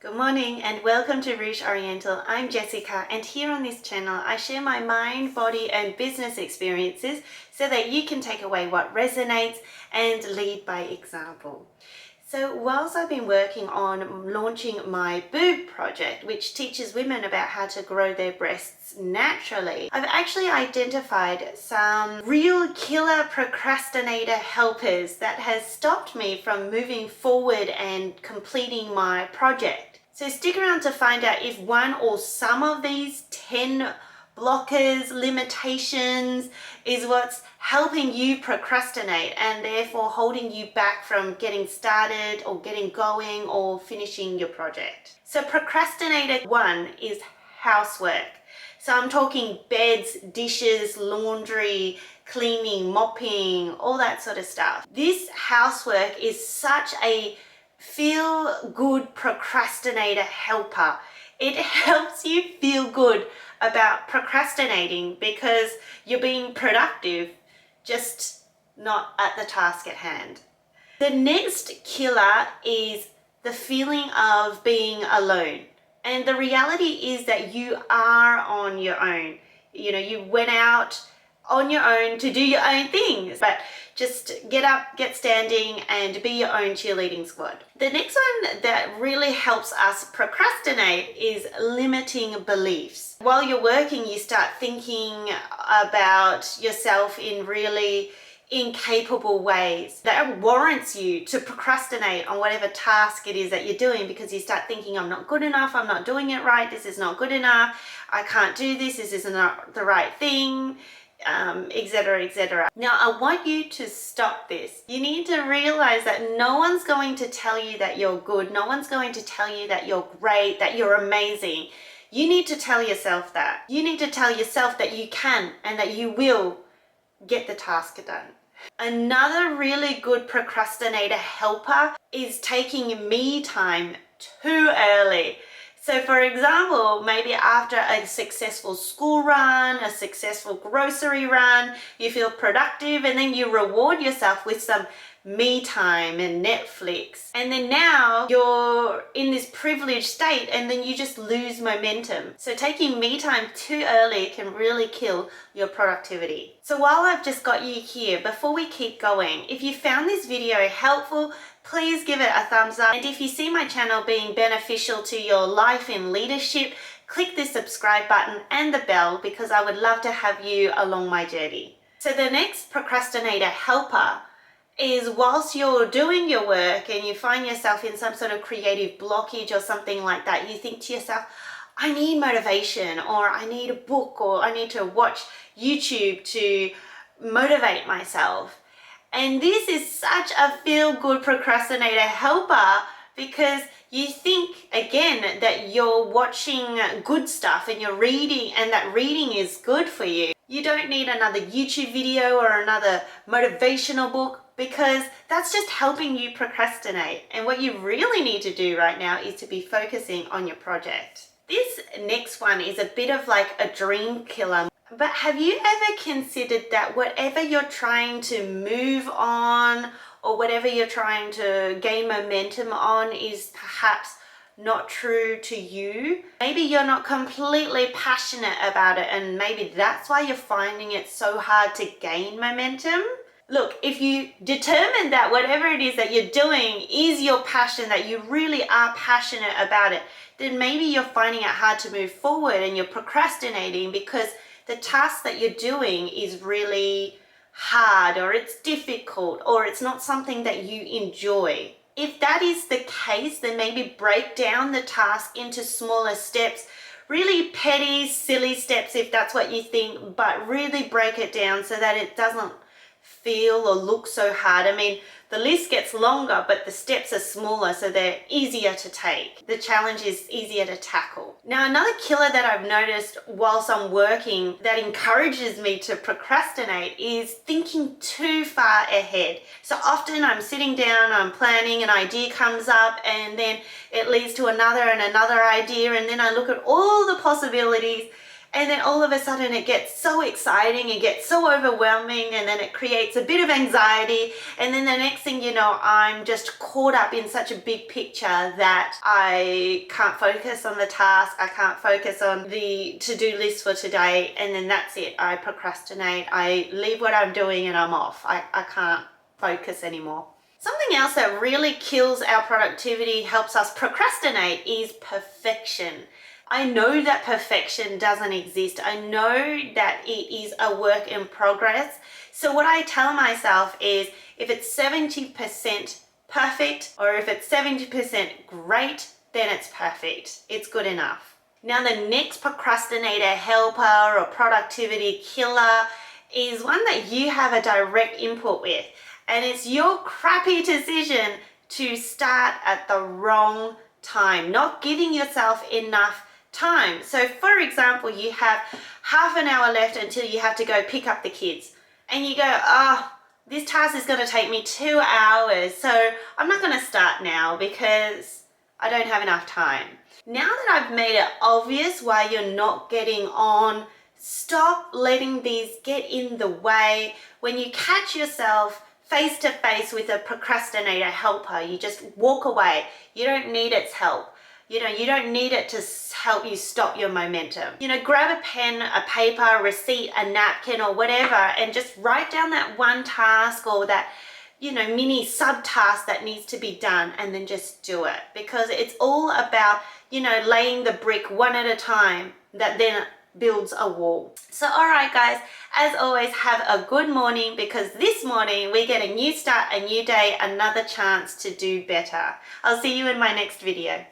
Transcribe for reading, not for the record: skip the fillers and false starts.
Good morning and welcome to Rouge Oriental. I'm Jessica, and here on this channel I share my mind, body and business experiences so that you can take away what resonates and lead by example. So whilst I've been working on launching my boob project, which teaches women about how to grow their breasts naturally, I've actually identified some real killer procrastinator helpers that has stopped me from moving forward and completing my project. So stick around to find out if one or some of these 10 blockers, limitations is what's helping you procrastinate and therefore holding you back from getting started or getting going or finishing your project. So procrastinator 1 is housework. So I'm talking beds, dishes, laundry, cleaning, mopping, all that sort of stuff. This housework is such a feel-good procrastinator helper. It helps you feel good about procrastinating because you're being productive, just not at the task at hand. The next killer is the feeling of being alone. And the reality is that you are on your own. You know, you went out on your own to do your own things, but just get up, get standing and be your own cheerleading squad. The next one that really helps us procrastinate is limiting beliefs. While you're working, you start thinking about yourself in really incapable ways. That warrants you to procrastinate on whatever task it is that you're doing because you start thinking, I'm not good enough, I'm not doing it right, this is not good enough, I can't do this is not the right thing, etc, etc. Now I want you to stop this. You need to realize that no one's going to tell you that you're good, no one's going to tell you that you're great, that you're amazing. You need to tell yourself that. You need to tell yourself that you can and that you will get the task done. Another really good procrastinator helper is taking me time too early. So for example, maybe after a successful school run, a successful grocery run, you feel productive and then you reward yourself with some me time and Netflix. And then now you're in this privileged state and then you just lose momentum. So taking me time too early can really kill your productivity. So while I've just got you here, before we keep going, if you found this video helpful, please give it a thumbs up. And if you see my channel being beneficial to your life in leadership, click the subscribe button and the bell because I would love to have you along my journey. So the next procrastinator helper is whilst you're doing your work and you find yourself in some sort of creative blockage or something like that, you think to yourself, I need motivation, or I need a book, or I need to watch YouTube to motivate myself. And this is such a feel-good procrastinator helper because you think, again, that you're watching good stuff and you're reading and that reading is good for you. You don't need another YouTube video or another motivational book because that's just helping you procrastinate. And what you really need to do right now is to be focusing on your project. This next one is a bit of like a dream killer. But have you ever considered that whatever you're trying to move on or whatever you're trying to gain momentum on is perhaps not true to you? Maybe you're not completely passionate about it and maybe that's why you're finding it so hard to gain momentum. Look, if you determine that whatever it is that you're doing is your passion, that you really are passionate about it, then maybe you're finding it hard to move forward and you're procrastinating because the task that you're doing is really hard or it's difficult or it's not something that you enjoy. If that is the case, then maybe break down the task into smaller steps, really petty, silly steps if that's what you think, but really break it down so that it doesn't feel or look so hard. I mean, the list gets longer, but the steps are smaller, so they're easier to take. The challenge is easier to tackle. Now, another killer that I've noticed whilst I'm working that encourages me to procrastinate is thinking too far ahead. So often I'm sitting down, I'm planning, an idea comes up, and then it leads to another and another idea, and then I look at all the possibilities, And then all of a sudden it gets so exciting, it gets so overwhelming, and then it creates a bit of anxiety. And then the next thing you know, I'm just caught up in such a big picture that I can't focus on the task, I can't focus on the to-do list for today, and then that's it. I procrastinate, I leave what I'm doing and I'm off. I can't focus anymore. Something else that really kills our productivity, helps us procrastinate, is perfection. I know that perfection doesn't exist. I know that it is a work in progress. So what I tell myself is, if it's 70% perfect or if it's 70% great, then it's perfect. It's good enough. Now the next procrastinator helper or productivity killer is one that you have a direct input with, and it's your crappy decision to start at the wrong time, not giving yourself enough time. So for example, you have half an hour left until you have to go pick up the kids, and you go, oh, this task is going to take me 2 hours, so I'm not going to start now because I don't have enough time. Now that I've made it obvious why you're not getting on, stop letting these get in the way. When you catch yourself face to face with a procrastinator helper, you just walk away. You don't need its help. You don't need it to help you stop your momentum. Grab a pen, a paper, a receipt, a napkin or whatever, and just write down that one task or that, mini subtask that needs to be done, and then just do it. Because it's all about, laying the brick one at a time that then builds a wall. So all right guys, as always, have a good morning, because this morning we get a new start, a new day, another chance to do better. I'll see you in my next video.